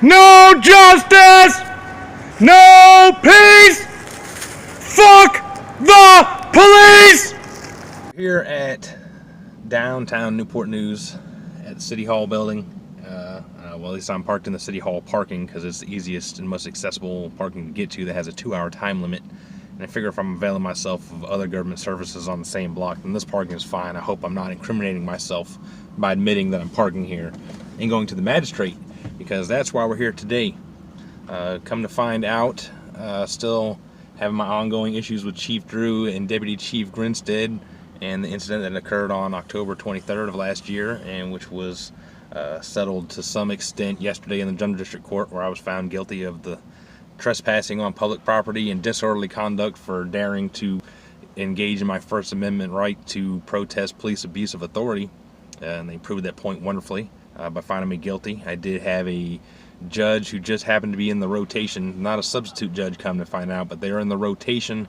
No justice! No peace! Fuck the police! Here at downtown Newport News at the City Hall building. Well, at least I'm parked in the City Hall parking because it's the easiest and most accessible parking to get to that has a 2-hour time limit. And I figure if I'm availing myself of other government services on the same block, then this parking is fine. I hope I'm not incriminating myself by admitting that I'm parking here and going to the magistrate, because that's why we're here today. Come to find out, still having my ongoing issues with Chief Drew and Deputy Chief Grinstead and the incident that occurred on October 23rd of last year, and which was settled to some extent yesterday in the General District Court, where I was found guilty of the trespassing on public property and disorderly conduct for daring to engage in my First Amendment right to protest police abuse of authority. And they proved that point wonderfully by finding me guilty. I did have a judge who just happened to be in the rotation, not a substitute judge, come to find out, but they were in the rotation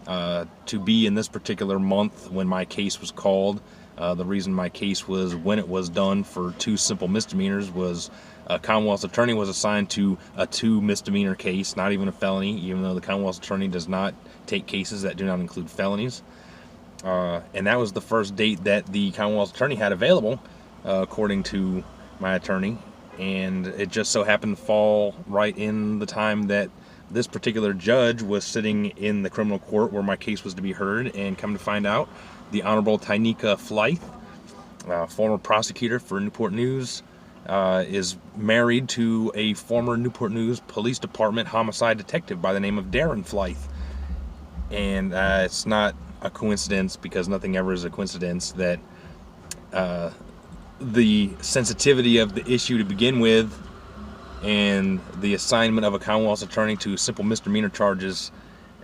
to be in this particular month when my case was called. The reason my case was when it was done for 2 simple misdemeanors was a Commonwealth's attorney was assigned to a 2 misdemeanor case, not even a felony, even though the Commonwealth's attorney does not take cases that do not include felonies. And that was the first date that the Commonwealth's attorney had available, according to my attorney. And it just so happened to fall right in the time that this particular judge was sitting in the criminal court where my case was to be heard. And come to find out, the Honorable Tynika Flythe, former prosecutor for Newport News, is married to a former Newport News Police Department homicide detective by the name of Darren Flythe. And it's not a coincidence, because nothing ever is a coincidence, that the sensitivity of the issue to begin with and the assignment of a Commonwealth's attorney to simple misdemeanor charges,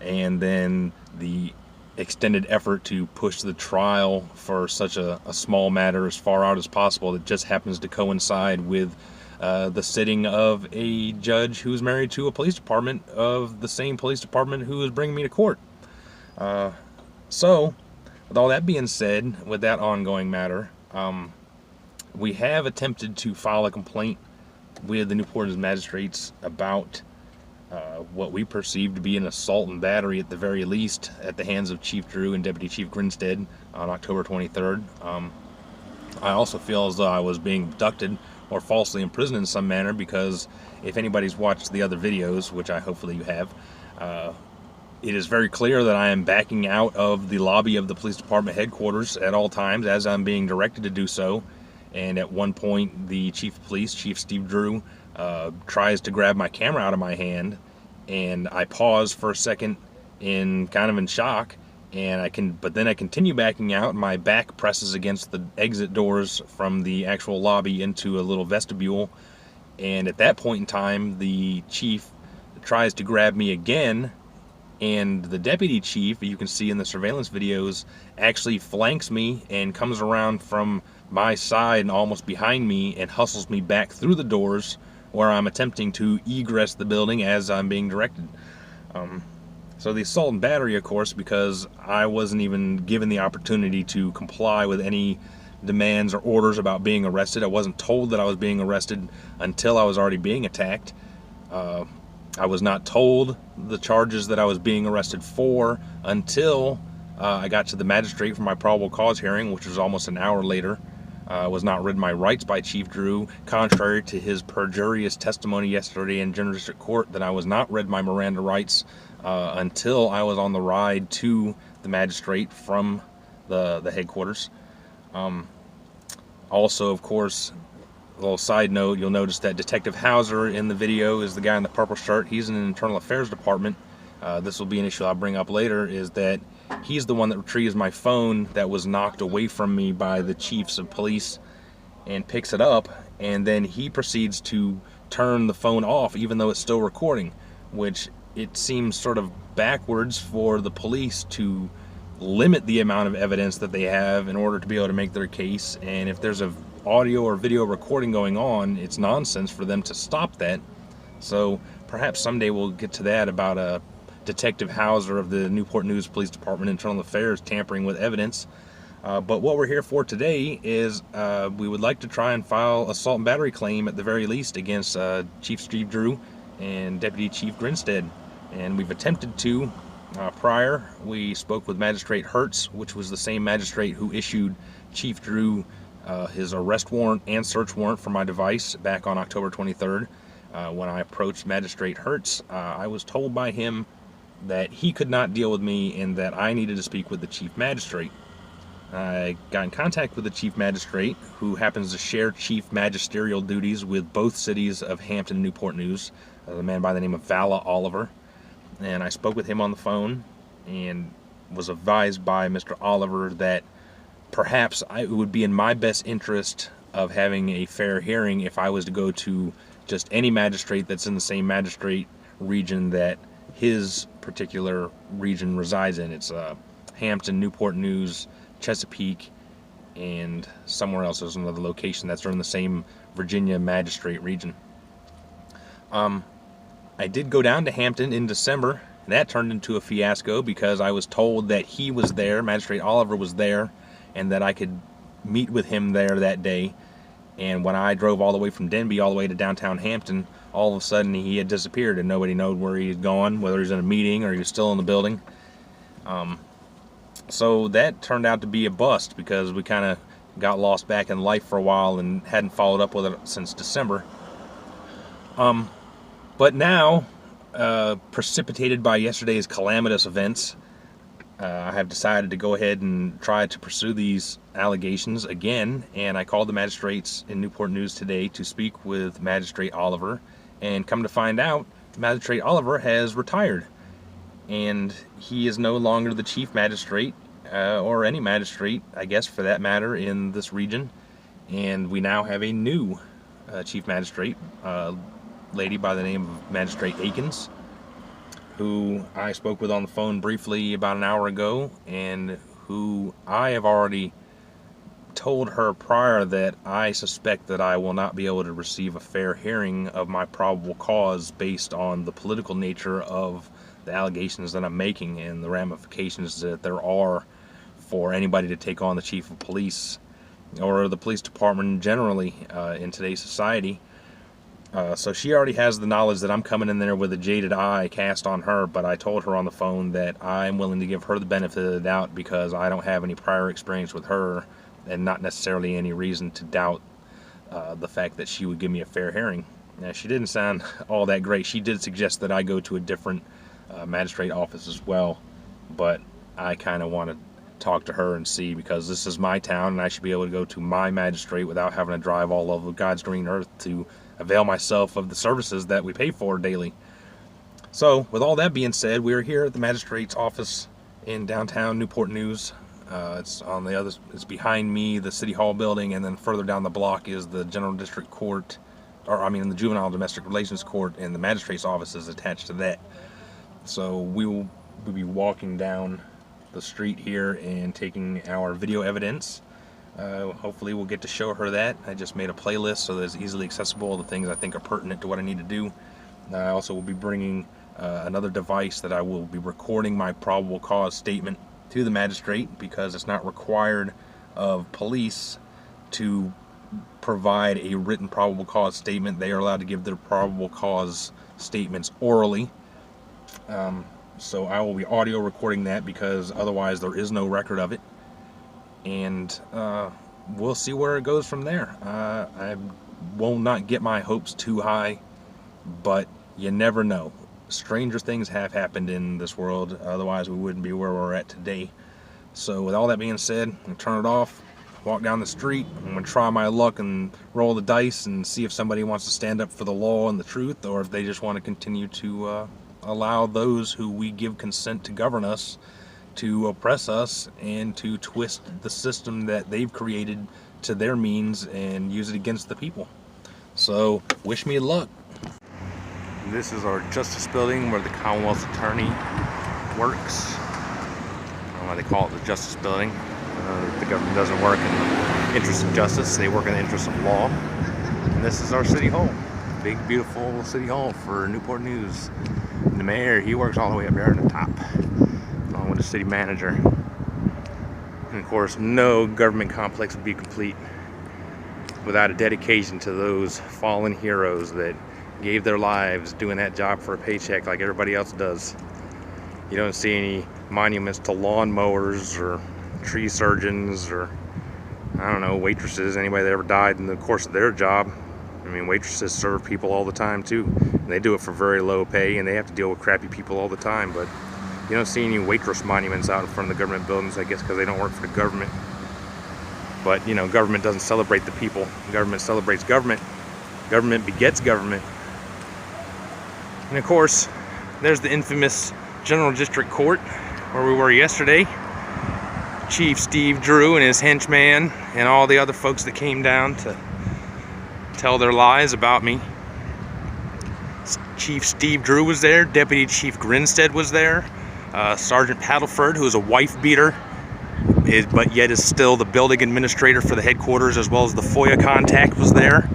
and then the extended effort to push the trial for such a small matter as far out as possible, that just happens to coincide with the sitting of a judge who's married to a police department of the same police department who is bringing me to court. So, with all that being said, with that ongoing matter, we have attempted to file a complaint with the Newport News magistrates about what we perceive to be an assault and battery, at the very least, at the hands of Chief Drew and Deputy Chief Grinstead on October 23rd. I also feel as though I was being abducted or falsely imprisoned in some manner, because if anybody's watched the other videos, which I hopefully you have, it is very clear that I am backing out of the lobby of the police department headquarters at all times as I'm being directed to do so. And at one point, the Chief of Police, Chief Steve Drew, tries to grab my camera out of my hand, and I pause for a second in shock, but then I continue backing out, and my back presses against the exit doors from the actual lobby into a little vestibule. And at that point in time, the chief tries to grab me again, and the deputy chief, you can see in the surveillance videos, actually flanks me and comes around from my side and almost behind me and hustles me back through the doors where I'm attempting to egress the building as I'm being directed. So the assault and battery, of course, because I wasn't even given the opportunity to comply with any demands or orders about being arrested. I wasn't told that I was being arrested until I was already being attacked. I was not told the charges that I was being arrested for until I got to the magistrate for my probable cause hearing, which was almost an hour later. I was not read my rights by Chief Drew, contrary to his perjurious testimony yesterday in General District Court that I was not read my Miranda rights until I was on the ride to the magistrate from the headquarters. Also, of course, a little side note, you'll notice that Detective Hauser in the video is the guy in the purple shirt. He's in the Internal Affairs Department. This will be an issue I'll bring up later, is that he's the one that retrieves my phone that was knocked away from me by the chiefs of police and picks it up, and then he proceeds to turn the phone off even though it's still recording, which it seems sort of backwards for the police to limit the amount of evidence that they have in order to be able to make their case. And if there's a audio or video recording going on, it's nonsense for them to stop that. So perhaps someday we'll get to that about Detective Hauser of the Newport News Police Department Internal Affairs tampering with evidence. But what we're here for today is we would like to try and file assault and battery claim at the very least against Chief Steve Drew and Deputy Chief Grinstead. And we've attempted to prior. We spoke with Magistrate Hertz, which was the same magistrate who issued Chief Drew his arrest warrant and search warrant for my device back on October 23rd. When I approached Magistrate Hertz, I was told by him that he could not deal with me and that I needed to speak with the Chief Magistrate. I got in contact with the Chief Magistrate, who happens to share chief magisterial duties with both cities of Hampton and Newport News, a man by the name of Vala Oliver. And I spoke with him on the phone and was advised by Mr. Oliver that perhaps it would be in my best interest of having a fair hearing if I was to go to just any magistrate that's in the same magistrate region that his particular region resides in. It's Hampton, Newport News, Chesapeake, and somewhere else. There's another location that's in the same Virginia magistrate region. I did go down to Hampton in December, and that turned into a fiasco because I was told that he was there, Magistrate Oliver was there, and that I could meet with him there that day. And when I drove all the way from Denby all the way to downtown Hampton, all of a sudden he had disappeared and nobody knew where he had gone, whether he was in a meeting or he was still in the building. So that turned out to be a bust because we kind of got lost back in life for a while and hadn't followed up with it since December. But now, precipitated by yesterday's calamitous events, I have decided to go ahead and try to pursue these allegations again, and I called the magistrates in Newport News today to speak with Magistrate Oliver, and come to find out, Magistrate Oliver has retired, and he is no longer the Chief Magistrate, or any magistrate, I guess, for that matter, in this region, and we now have a new Chief Magistrate, lady by the name of Magistrate Akins, who I spoke with on the phone briefly about an hour ago, and who I have already told her prior that I suspect that I will not be able to receive a fair hearing of my probable cause based on the political nature of the allegations that I'm making and the ramifications that there are for anybody to take on the Chief of Police or the police department generally in today's society. So she already has the knowledge that I'm coming in there with a jaded eye cast on her, but I told her on the phone that I'm willing to give her the benefit of the doubt because I don't have any prior experience with her and not necessarily any reason to doubt the fact that she would give me a fair hearing. Now, she didn't sound all that great. She did suggest that I go to a different magistrate office as well, but I kind of want to talk to her and see, because this is my town and I should be able to go to my magistrate without having to drive all over God's green earth to avail myself of the services that we pay for daily. So with all that being said, we are here at the magistrate's office in downtown Newport News. It's behind me, the City Hall building, and then further down the block is the General District Court, the Juvenile Domestic Relations Court, and the magistrate's office is attached to that. So we'll be walking down the street here and taking our video evidence. Hopefully we'll get to show her that. I just made a playlist so that it's easily accessible, the things I think are pertinent to what I need to do. I also will be bringing another device that I will be recording my probable cause statement to the magistrate, because it's not required of police to provide a written probable cause statement. They are allowed to give their probable cause statements orally. So I will be audio recording that because otherwise there is no record of it. And we'll see where it goes from there. I will not get my hopes too high, but you never know. Stranger things have happened in this world, otherwise we wouldn't be where we're at today. So with all that being said, I'm going to turn it off, walk down the street. I'm going to try my luck and roll the dice and see if somebody wants to stand up for the law and the truth, or if they just want to continue to allow those who we give consent to govern us to oppress us and to twist the system that they've created to their means and use it against the people. So wish me luck. This is our Justice Building where the Commonwealth's Attorney works. I don't know why they call it the Justice Building. The government doesn't work in the interest of justice, they work in the interest of law. And this is our City Hall. Big, beautiful City Hall for Newport News. And the mayor, he works all the way up there at the top, along with the city manager. And of course, no government complex would be complete without a dedication to those fallen heroes that gave their lives doing that job for a paycheck like everybody else does. You don't see any monuments to lawn mowers or tree surgeons or, I don't know, waitresses, anybody that ever died in the course of their job. I mean, waitresses serve people all the time too, and they do it for very low pay, and they have to deal with crappy people all the time. But you don't see any waitress monuments out in front of the government buildings, I guess because they don't work for the government. But you know, government doesn't celebrate the people. Government celebrates government. Government begets government. And of course, there's the infamous General District Court where we were yesterday. Chief Steve Drew and his henchman and all the other folks that came down to tell their lies about me. Chief Steve Drew was there. Deputy Chief Grinstead was there. Sergeant Paddleford, who is a wife beater, but yet is still the building administrator for the headquarters, as well as the FOIA contact, was there.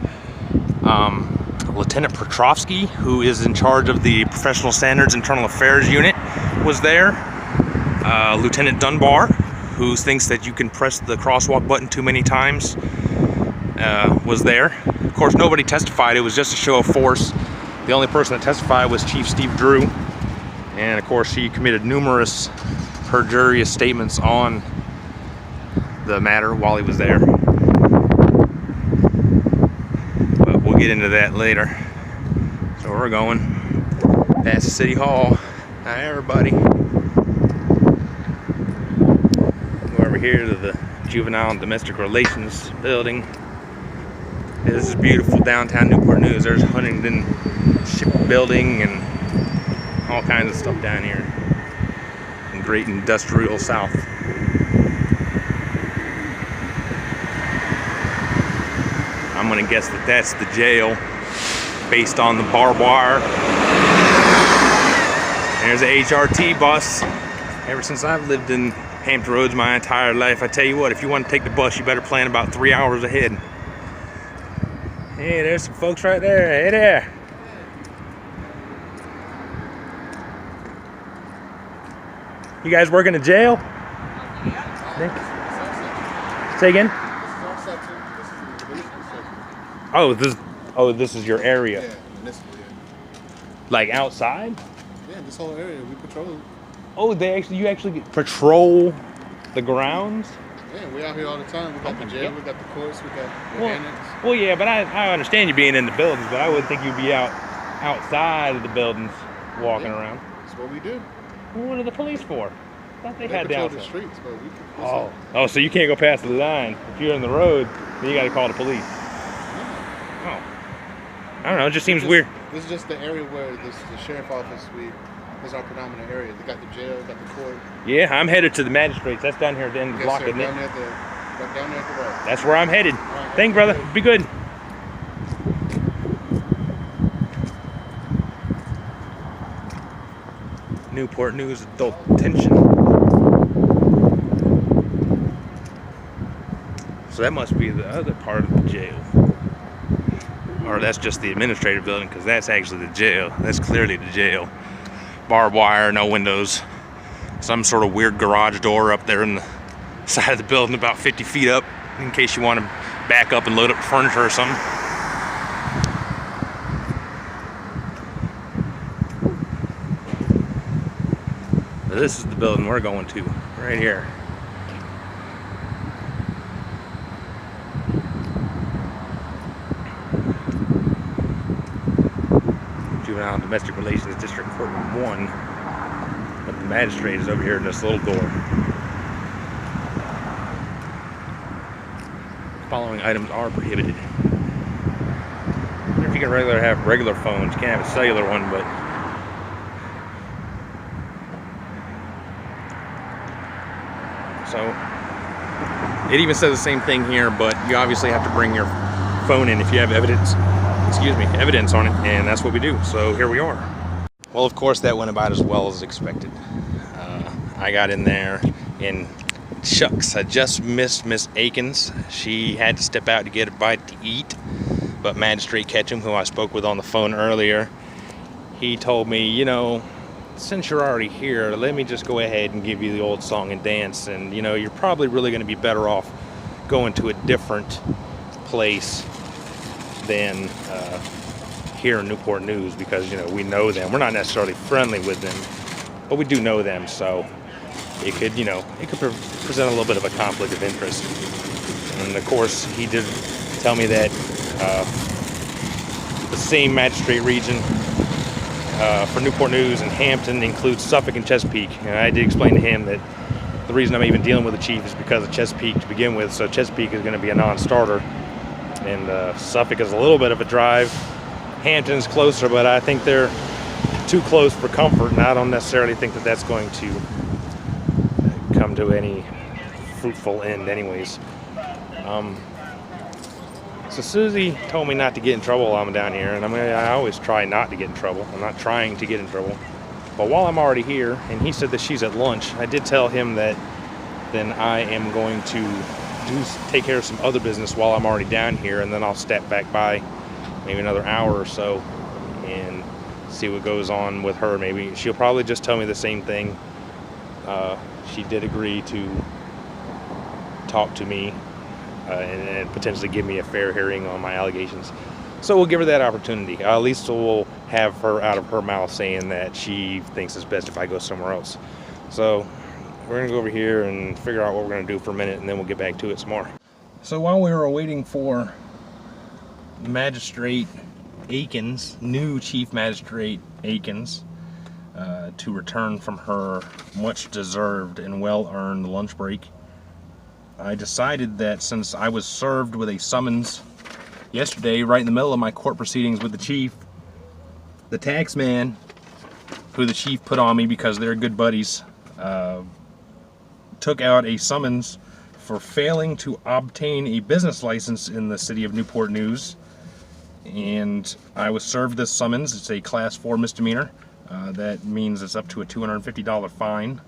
Lieutenant Petrovsky, who is in charge of the Professional Standards Internal Affairs Unit, was there. Lieutenant Dunbar, who thinks that you can press the crosswalk button too many times, was there. Of course, nobody testified. It was just a show of force. The only person that testified was Chief Steve Drew. And of course, he committed numerous perjurious statements on the matter while he was there. But we'll get into that later. So we're going past City Hall. Hi, everybody. Go over here to the Juvenile and Domestic Relations building. This is beautiful downtown Newport News. There's Huntington Shipbuilding and all kinds of stuff down here in great industrial South. I'm gonna guess that that's the jail based on the barbed wire. There's a HRT bus. Ever since I've lived in Hampton Roads my entire life, I tell you what, if you want to take the bus, you better plan about 3 hours ahead. Hey, there's some folks right there. Hey there. You guys work in a jail? Say again? Oh, this is your area. Yeah, municipal, yeah. Like outside? Yeah, this whole area we patrol. Oh, you actually patrol the grounds? Yeah, we out here all the time. We got the jail, we got the courts, we got the annex. Well, yeah, but I understand you being in the buildings, but I would think you'd be outside of the buildings walking around. That's what we do. Well, what are the police for? I thought they had patrol the streets, but we Oh, so you can't go past the line. If you're on the road, then you got to call the police. Yeah. Oh. I don't know, it just seems weird. This is just the area where the sheriff office is our predominant area. They got the jail, got the court. Yeah, I'm headed to the magistrates. That's down here at the end of the block, isn't it? Down there at the right. That's where I'm headed. Right, Thank you, brother. Be good. Newport News Adult Detention. So that must be the other part of the jail. Or that's just the administrative building, because that's actually the jail. That's clearly the jail. Barbed wire, no windows. Some sort of weird garage door up there in the side of the building about 50 feet up, in case you want to back up and load up furniture or something. But this is the building we're going to, right here. Juvenile and Domestic Relations District Court 1. But the magistrate is over here in this little door. Following items are prohibited. I wonder if you can have regular phones. You can't have a cellular one, but so it even says the same thing here, but you obviously have to bring your phone in if you have evidence on it, and that's what we do. So here we are. Well, of course, that went about as well as expected. I got in there, and shucks, I just missed Miss Akins. She had to step out to get a bite to eat, but Magistrate Ketchum, who I spoke with on the phone earlier, he told me, you know, since you're already here, let me just go ahead and give you the old song and dance. And you know, you're probably really going to be better off going to a different place than here in Newport News, because you know, we know them. We're not necessarily friendly with them, but we do know them, so it could, you know, it could present a little bit of a conflict of interest. And of course, he did tell me that the same magistrate region for Newport News and Hampton includes Suffolk and Chesapeake. And I did explain to him that the reason I'm even dealing with the chief is because of Chesapeake to begin with. So Chesapeake is going to be a non-starter, and Suffolk is a little bit of a drive. Hampton's closer, but I think they're too close for comfort, and I don't necessarily think that that's going to come to any fruitful end anyways. So Susie told me not to get in trouble while I'm down here, and I always try not to get in trouble. I'm not trying to get in trouble. But while I'm already here, and he said that she's at lunch, I did tell him that then I am going to take care of some other business while I'm already down here, and then I'll step back by maybe another hour or so and see what goes on with her. Maybe she'll probably just tell me the same thing. She did agree to talk to me and potentially give me a fair hearing on my allegations. So we'll give her that opportunity. At least we'll have her out of her mouth saying that she thinks it's best if I go somewhere else. So we're gonna go over here and figure out what we're gonna do for a minute, and then we'll get back to it some more. So while we were waiting for Magistrate Akins, new Chief Magistrate Akins, to return from her much deserved and well-earned lunch break, I decided that since I was served with a summons yesterday right in the middle of my court proceedings with the chief, the tax man who the chief put on me because they're good buddies, took out a summons for failing to obtain a business license in the city of Newport News, and I was served this summons. It's a class 4 misdemeanor. That means it's up to a $250 fine.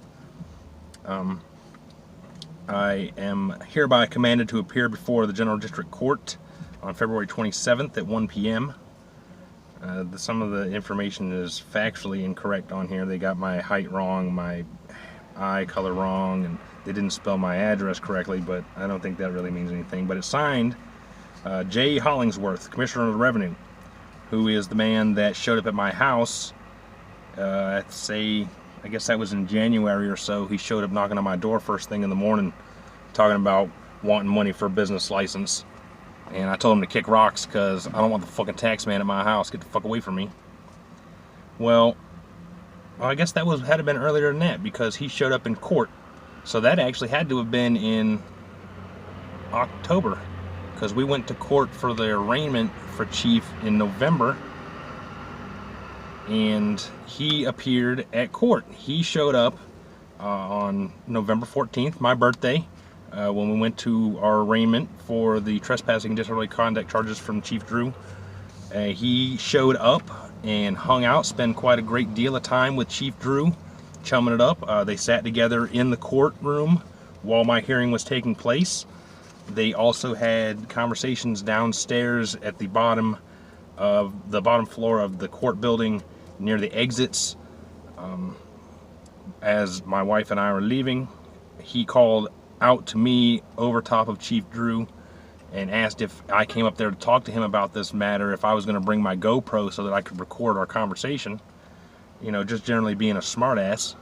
I am hereby commanded to appear before the General District Court on February 27th at 1 p.m. Some of the information is factually incorrect on here. They got my height wrong, my eye color wrong, and they didn't spell my address correctly, but I don't think that really means anything. But it's signed J. Hollingsworth, Commissioner of the Revenue, who is the man that showed up at my house, I guess that was in January or so. He showed up knocking on my door first thing in the morning, talking about wanting money for a business license. And I told him to kick rocks because I don't want the fucking tax man at my house. Get the fuck away from me. Well, I guess that had to have been earlier than that, because he showed up in court. So that actually had to have been in October, because we went to court for the arraignment for Chief in November, and he appeared at court. He showed up on November 14th, my birthday, when we went to our arraignment for the trespassing and disorderly conduct charges from Chief Drew. He showed up and hung out, spent quite a great deal of time with Chief Drew, chumming it up. They sat together in the courtroom while my hearing was taking place. They also had conversations downstairs at the bottom floor of the court building near the exits. As my wife and I were leaving, he called out to me over top of Chief Drew and asked if I came up there to talk to him about this matter, if I was going to bring my GoPro so that I could record our conversation. You know, just generally being a smartass.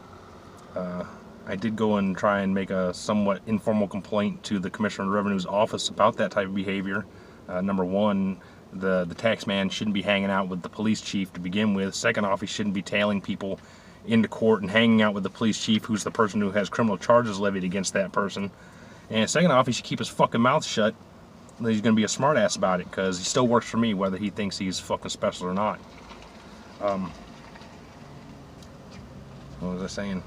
I did go and try and make a somewhat informal complaint to the Commissioner of Revenue's office about that type of behavior. Number one, the tax man shouldn't be hanging out with the police chief to begin with. Second off, he shouldn't be tailing people into court and hanging out with the police chief, who's the person who has criminal charges levied against that person. And second off, he should keep his fucking mouth shut. He's going to be a smartass about it, because he still works for me, whether he thinks he's fucking special or not. What was I saying?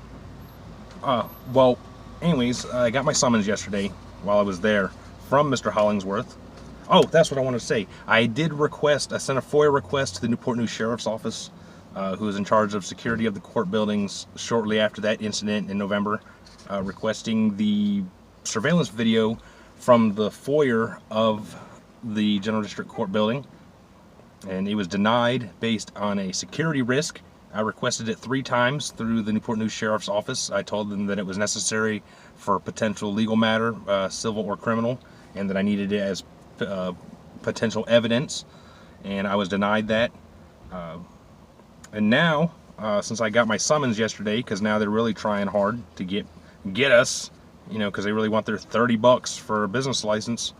Well, anyways, I got my summons yesterday while I was there from Mr. Hollingsworth. Oh, that's what I wanted to say. I sent a FOIA request to the Newport News Sheriff's Office, who is in charge of security of the court buildings shortly after that incident in November, requesting the surveillance video from the foyer of the General District Court building. And it was denied based on a security risk I requested it 3 times through the Newport News Sheriff's Office. I told them that it was necessary for a potential legal matter, civil or criminal, and that I needed it as potential evidence, and I was denied that. And now, since I got my summons yesterday, because now they're really trying hard to get us, you know, because they really want their $30 for a business license.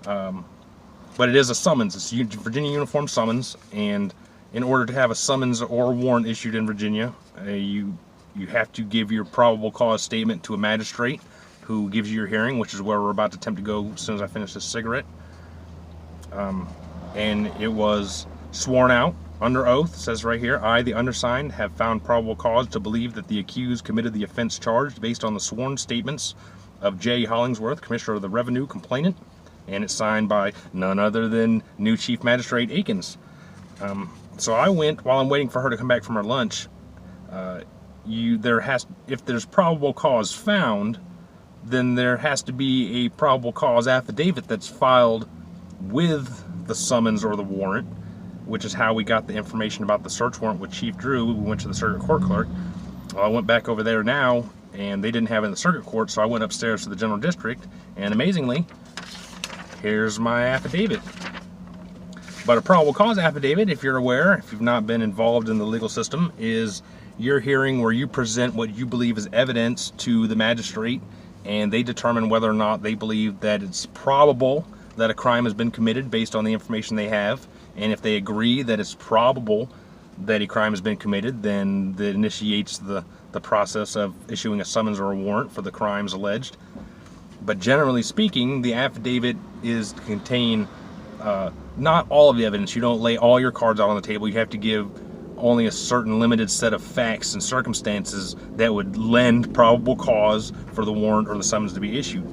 But it is a summons. It's Virginia Uniform Summons, and in order to have a summons or warrant issued in Virginia, you have to give your probable cause statement to a magistrate who gives you your hearing, which is where we're about to attempt to go as soon as I finish this cigarette. And it was sworn out under oath. It says right here, I, the undersigned, have found probable cause to believe that the accused committed the offense charged based on the sworn statements of J. Hollingsworth, Commissioner of the Revenue, complainant, and it's signed by none other than new Chief Magistrate Akins. So I went, while I'm waiting for her to come back from her lunch, if there's probable cause found, then there has to be a probable cause affidavit that's filed with the summons or the warrant, which is how we got the information about the search warrant with Chief Drew. We went to the circuit court clerk. Well, I went back over there now, and they didn't have it in the circuit court, so I went upstairs to the general district, and amazingly, here's my affidavit. But a probable cause affidavit, if you're aware, if you've not been involved in the legal system, is your hearing where you present what you believe is evidence to the magistrate, and they determine whether or not they believe that it's probable that a crime has been committed based on the information they have. And if they agree that it's probable that a crime has been committed, then that initiates the process of issuing a summons or a warrant for the crimes alleged. But generally speaking, the affidavit is to contain not all of the evidence. You don't lay all your cards out on the table. You have to give only a certain limited set of facts and circumstances that would lend probable cause for the warrant or the summons to be issued.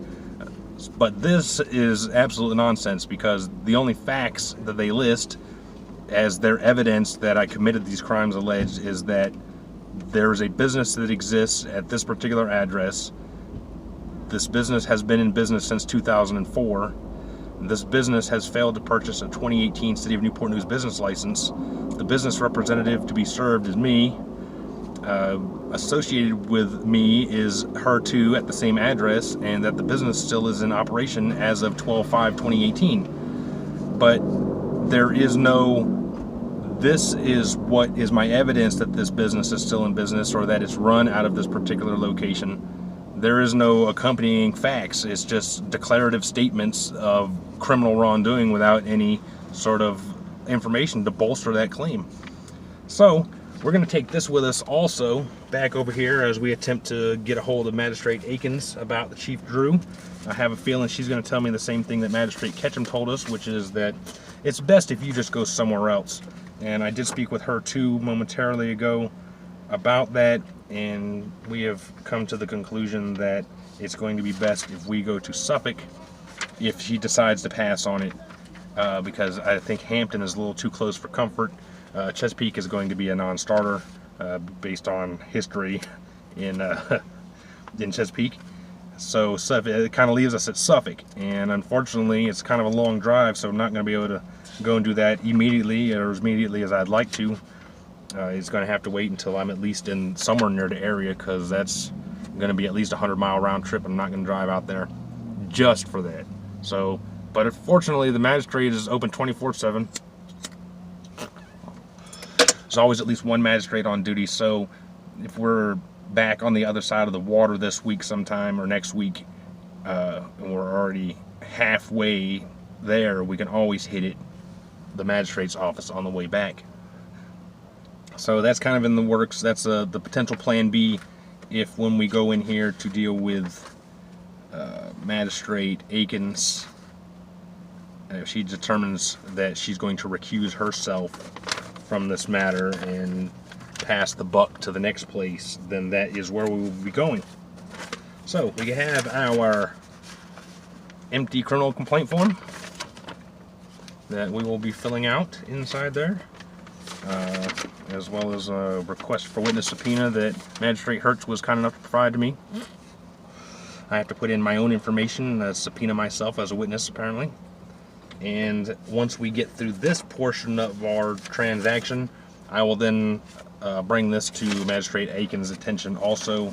But this is absolute nonsense, because the only facts that they list as their evidence that I committed these crimes alleged is that there is a business that exists at this particular address. This business has been in business since 2004. This business has failed to purchase a 2018 City of Newport News business license. The business representative to be served is me. Associated with me is her too at the same address, and that the business still is in operation as of 12/5/2018. But there is no, this is what is my evidence that this business is still in business or that it's run out of this particular location. There is no accompanying facts. It's just declarative statements of criminal wrongdoing without any sort of information to bolster that claim. So we're going to take this with us also back over here as we attempt to get a hold of Magistrate Akins about the Chief Drew. I have a feeling she's going to tell me the same thing that Magistrate Ketchum told us, which is that it's best if you just go somewhere else. And I did speak with her too momentarily ago about that, and we have come to the conclusion that it's going to be best if we go to Suffolk if she decides to pass on it, because I think Hampton is a little too close for comfort. Chesapeake is going to be a non-starter based on history in Chesapeake. So it kind of leaves us at Suffolk, and unfortunately it's kind of a long drive, so I'm not going to be able to go and do that immediately, or as immediately as I'd like to. It's going to have to wait until I'm at least in somewhere near the area, because that's going to be at least a 100-mile round trip. I'm not going to drive out there just for that. So, but unfortunately the magistrate is open 24/7. There's always at least one magistrate on duty, so if we're back on the other side of the water this week sometime or next week, and we're already halfway there, we can always hit the magistrate's office on the way back. So that's kind of in the works. That's the potential plan B if when we go in here to deal with Magistrate Akins, if she determines that she's going to recuse herself from this matter and pass the buck to the next place, then that is where we will be going. So we have our empty criminal complaint form that we will be filling out inside there, as well as a request for witness subpoena that Magistrate Hertz was kind enough to provide to me. I have to put in my own information, subpoena myself as a witness apparently. And once we get through this portion of our transaction, I will then bring this to Magistrate Akins' attention also,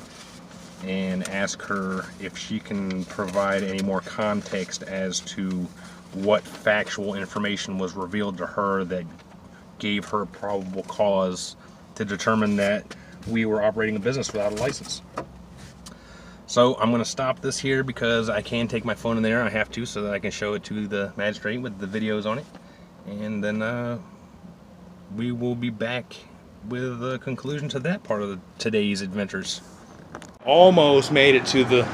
and ask her if she can provide any more context as to what factual information was revealed to her that gave her probable cause to determine that we were operating a business without a license. So I'm going to stop this here because I can take my phone in there. I have to, so that I can show it to the magistrate with the videos on it. And then we will be back with a conclusion to that part of today's adventures. Almost made it to the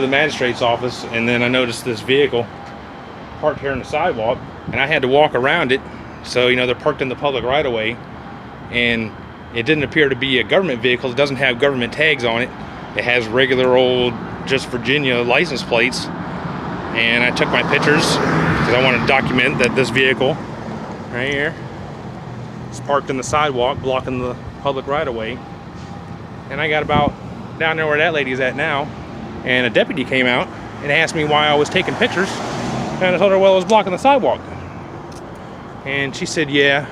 magistrate's office, and then I noticed this vehicle parked here on the sidewalk, and I had to walk around it. So, you know, they're parked in the public right of way, and it didn't appear to be a government vehicle. It doesn't have government tags on it. It has regular old, just Virginia license plates. And I took my pictures because I want to document that this vehicle right here is parked in the sidewalk, blocking the public right of way. And I got about down there where that lady's at now, and a deputy came out and asked me why I was taking pictures. And I told her, well, it was blocking the sidewalk. And she said, yeah,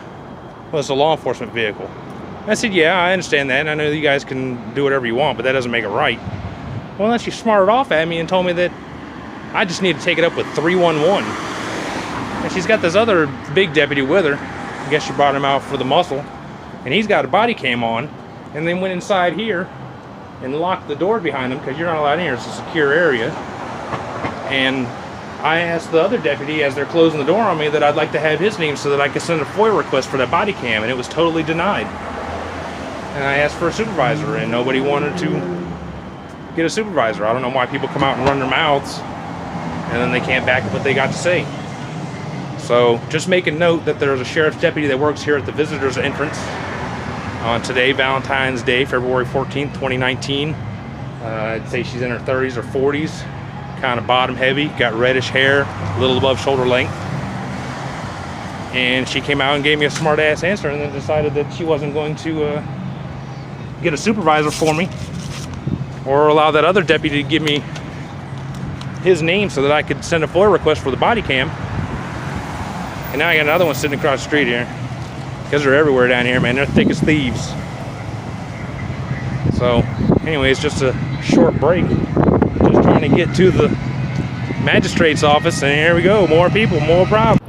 well, it's a law enforcement vehicle. I said, yeah, I understand that, and I know you guys can do whatever you want, but that doesn't make it right. Well, then she smarted off at me and told me that I just need to take it up with 311. And she's got this other big deputy with her. I guess she brought him out for the muscle. And he's got a body cam on, and then went inside here and locked the door behind him because you're not allowed in here. It's a secure area. And I asked the other deputy as they're closing the door on me that I'd like to have his name so that I could send a FOIA request for that body cam, and it was totally denied. And I asked for a supervisor, and nobody wanted to get a supervisor. I don't know why people come out and run their mouths and then they can't back up what they got to say. So just make a note that there's a sheriff's deputy that works here at the visitor's entrance on today, Valentine's Day, February 14th, 2019. I'd say she's in her 30s or 40s, kind of bottom heavy, got reddish hair, a little above shoulder length. And she came out and gave me a smart ass answer, and then decided that she wasn't going to get a supervisor for me or allow that other deputy to give me his name so that I could send a FOIA request for the body cam. And now I got another one sitting across the street here, because they're everywhere down here, man. They're thick as thieves. So anyways, just a short break, just trying to get to the magistrate's office, and here we go, more people, more problems.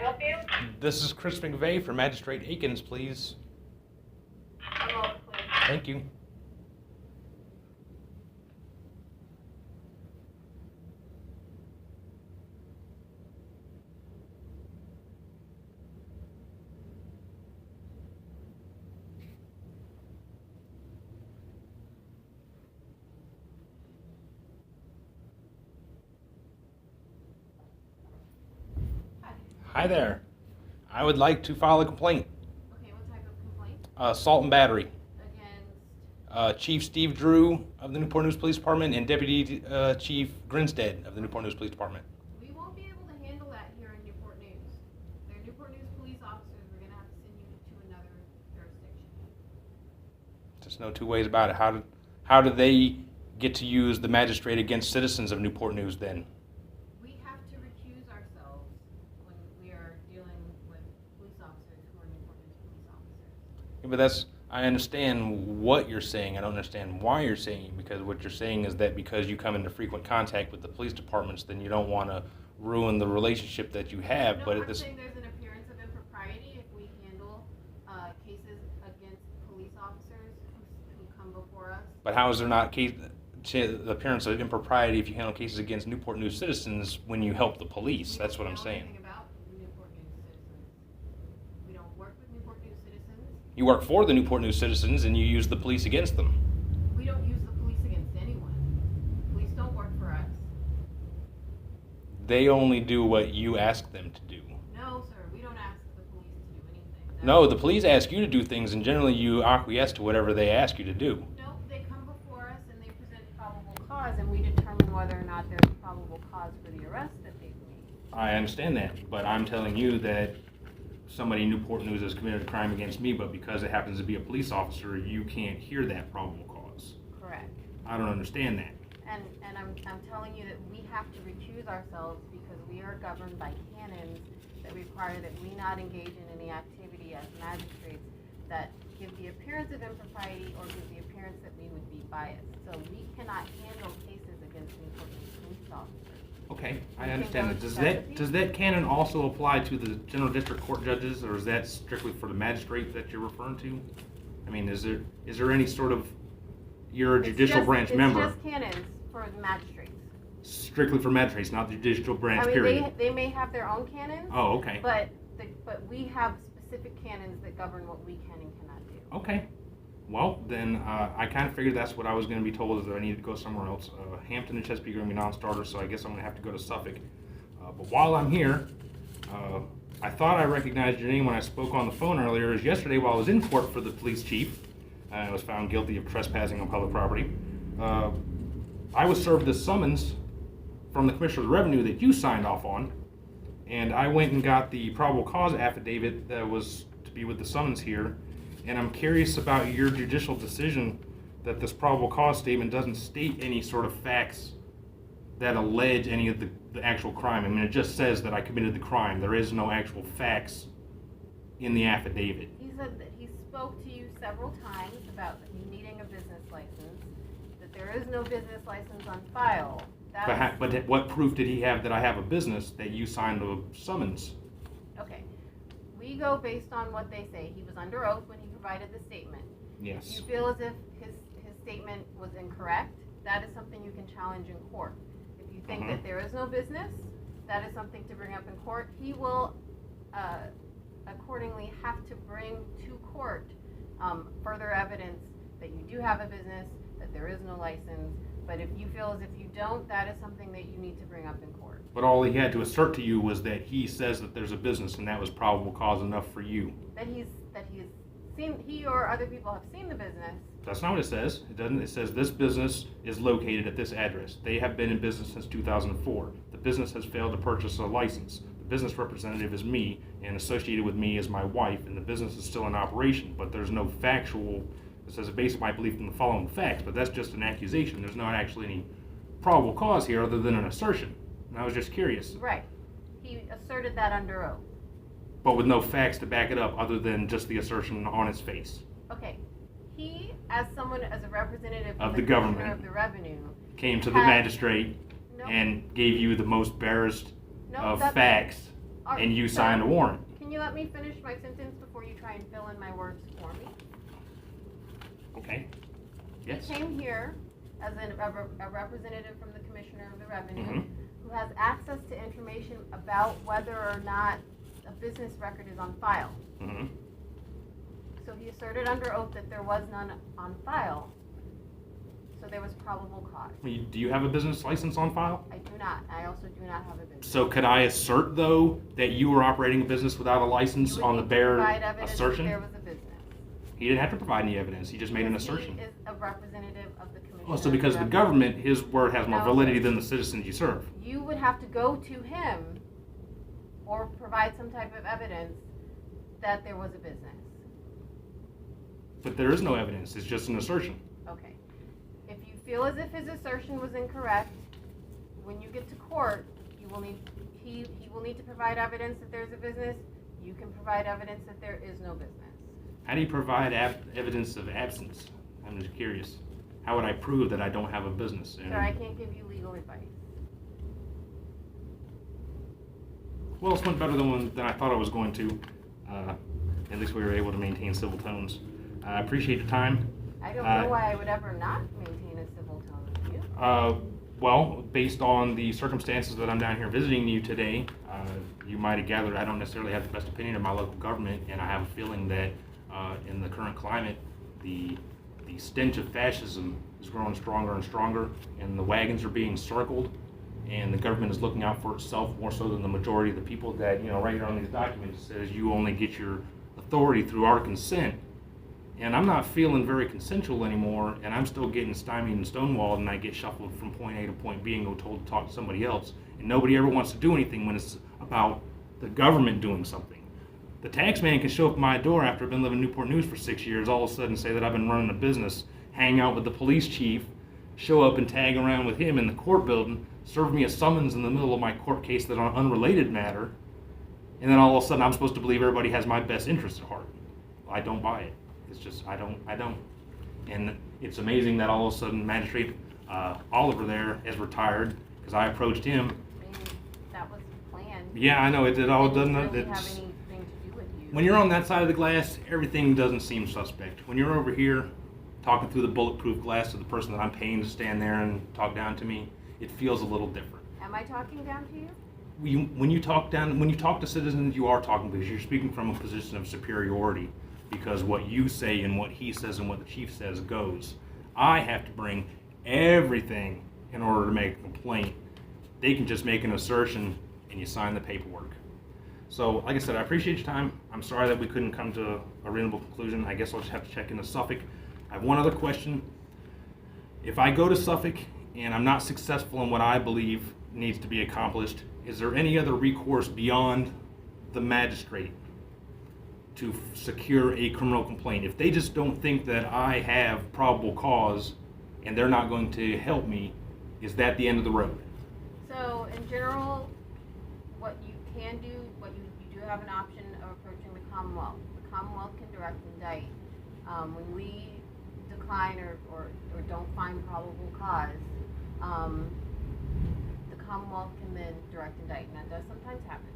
Help you? This is Chris McVeigh for Magistrate Akins, please. Hello, please. Thank you. Hi there. I would like to file a complaint. Okay, what type of complaint? Assault and battery. Against? Chief Steve Drew of the Newport Police Department and Deputy Chief Grinstead of the Newport Police Department. We won't be able to handle that here in There's no two ways about it. How do they get to use the magistrate against citizens of Newport News then? We have to recuse ourselves when we are dealing with police officers who are Newport News police officers. Yeah, but I understand what you're saying. I don't understand why you're saying it, because what you're saying is that because you come into frequent contact with the police departments, then you don't want to ruin the relationship that you have. No, but I'm saying there's an appearance of impropriety if we handle cases against police officers who come before us. But how is there not the appearance of impropriety if you handle cases against Newport News citizens when you help the police? That's what I'm saying. We don't know anything about Newport News citizens. We don't work with Newport News citizens. You work for the Newport News citizens and you use the police against them. We don't use the police against anyone. Police don't work for us. They only do what you ask them to do. No, sir, we don't ask the police to do anything. No, the police ask you to do things, and generally you acquiesce to whatever they ask you to do. No, they come before us and they present probable cause, and we determine whether or not there's probable cause for the arrest that they've made. I understand that, but I'm telling you that somebody in Newport News has committed a crime against me, but because it happens to be a police officer, you can't hear that probable cause. Correct. I don't understand that. And I'm telling you that we have to recuse ourselves because we are governed by canons that require that we not engage in any activity as magistrates that give the appearance of impropriety or give the appearance that we would be biased. So we cannot handle cases against Newport News police officers. Okay, I We understand can that. go Does to that therapy. does that canon also apply to the general district court judges, or is that strictly for the magistrate that you're referring to? I mean, is there any sort of, you're a judicial branch member? It's just canons for the magistrates. Strictly for magistrates, not the judicial branch, I mean, period. they may have their own canons. Oh, okay. But we have specific canons that govern what we can and cannot do. Okay. Well, then I kind of figured that's what I was going to be told, is that I needed to go somewhere else. Hampton and Chesapeake are going to be non-starters, so I guess I'm going to have to go to Suffolk. But while I'm here, I thought I recognized your name when I spoke on the phone earlier. As yesterday, while I was in court for the police chief, I was found guilty of trespassing on public property. I was served a summons from the Commissioner of the Revenue that you signed off on, and I went and got the probable cause affidavit that was to be with the summons here, and I'm curious about your judicial decision that this probable cause statement doesn't state any sort of facts that allege any of the actual crime. I mean, it just says that I committed the crime. There is no actual facts in the affidavit. He said that he spoke to you several times about you needing a business license, that there is no business license on file. But what proof did he have that I have a business that you signed the summons? Okay. We go based on what they say. He was under oath when he provided the statement. Yes. If you feel as if his statement was incorrect, that is something you can challenge in court. If you think that there is no business, that is something to bring up in court. He will accordingly have to bring to court further evidence that you do have a business, that there is no license. But if you feel as if you don't, that is something that you need to bring up in court. But all he had to assert to you was that he says that there's a business, and that was probable cause enough for you. That he or other people have seen the business. That's not what it says. It doesn't. It says this business is located at this address. They have been in business since 2004. The business has failed to purchase a license. The business representative is me, and associated with me is my wife, and the business is still in operation, but there's no factual. It says, based on my belief in the following facts, but that's just an accusation. There's not actually any probable cause here other than an assertion. And I was just curious. Right. He asserted that under oath. But with no facts to back it up other than just the assertion on its face. Okay. He, as a representative Of of the the government, Commissioner of the Revenue, came to the magistrate and gave you the most barest of facts, and you signed a warrant. Can you let me finish my sentence before you try and fill in my words for me? Okay. Yes. He came here as a representative from the Commissioner of the Revenue who has access to information about whether or not a business record is on file. So he asserted under oath that there was none on file. So there was probable cause. Do you have a business license on file? I do not. I also do not have a business. So could I assert, though, that you were operating a business without a license on the bare assertion? There was a business. He didn't have to provide any evidence. He just made an assertion. He is a representative of the Commissioner. Oh, so because the government, his word has more validity than the citizens you serve. You would have to go to him or provide some type of evidence that there was a business. But there is no evidence. It's just an assertion. Okay. If you feel as if his assertion was incorrect, when you get to court, he will need to provide evidence that there's a business. You can provide evidence that there is no business. How do you provide evidence of absence? I'm just curious. How would I prove that I don't have a business? Sir, I can't give you legal advice. Well, it's went better than I thought I was going to. At least we were able to maintain civil tones. I appreciate the time. I don't know why I would ever not maintain a civil tone with you. Well, based on the circumstances that I'm down here visiting you today, you might have gathered I don't necessarily have the best opinion of my local government, and I have a feeling that in the current climate, the stench of fascism is growing stronger and stronger, and the wagons are being circled, and the government is looking out for itself more so than the majority of the people that, right here on these documents, it says you only get your authority through our consent. And I'm not feeling very consensual anymore, and I'm still getting stymied and stonewalled, and I get shuffled from point A to point B and go told to talk to somebody else. And nobody ever wants to do anything when it's about the government doing something. The tax man can show up at my door after I've been living in Newport News for 6 years, all of a sudden say that I've been running a business, hang out with the police chief, show up and tag around with him in the court building, serve me a summons in the middle of my court case that on an unrelated matter, and then all of a sudden I'm supposed to believe everybody has my best interests at heart. I don't buy it. It's just, I don't. And it's amazing that all of a sudden Magistrate Oliver there is retired, because I approached him. I mean, that was planned. Yeah, I know, it all doesn't. It didn't have anything to do with you. When you're on that side of the glass, everything doesn't seem suspect. When you're over here talking through the bulletproof glass to the person that I'm paying to stand there and talk down to me, it feels a little different. Am I talking down to you? When you talk to citizens, you are talking because you're speaking from a position of superiority, because what you say and what he says and what the chief says goes. I have to bring everything in order to make a complaint. They can just make an assertion and you sign the paperwork. So, like I said, I appreciate your time. I'm sorry that we couldn't come to a reasonable conclusion. I guess I'll just have to check into Suffolk. I have one other question. If I go to Suffolk and I'm not successful in what I believe needs to be accomplished, is there any other recourse beyond the magistrate to secure a criminal complaint? If they just don't think that I have probable cause and they're not going to help me, is that the end of the road? So, in general, what you can do, you do have an option of approaching the Commonwealth. The Commonwealth can direct indict. When we decline or don't find probable cause, the Commonwealth can then direct indict, and that does sometimes happen.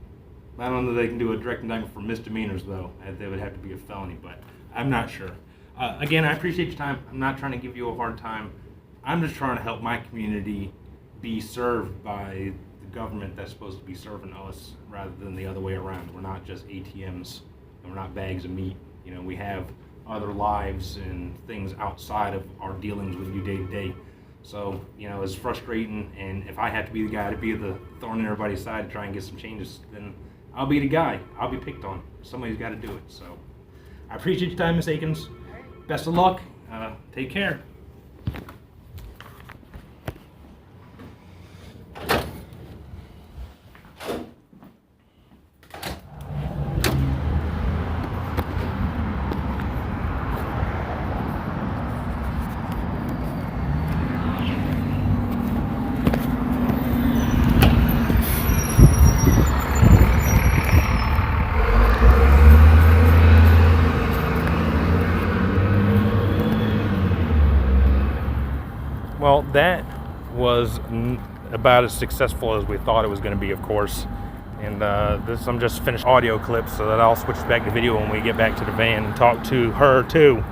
I don't know that they can do a direct indictment for misdemeanors, though. They would have to be a felony, but I'm not sure. Again, I appreciate your time. I'm not trying to give you a hard time. I'm just trying to help my community be served by the government that's supposed to be serving us rather than the other way around. We're not just ATMs and we're not bags of meat. We have other lives and things outside of our dealings with you day to day. So, it's frustrating, and if I have to be the guy to be the thorn in everybody's side to try and get some changes, then I'll be the guy. I'll be picked on. Somebody's got to do it. So, I appreciate your time, Ms. Akins. Best of luck. Take care. Well, that was about as successful as we thought it was going to be, of course. And I'm just finished audio clips so that I'll switch back to video when we get back to the van and talk to her too.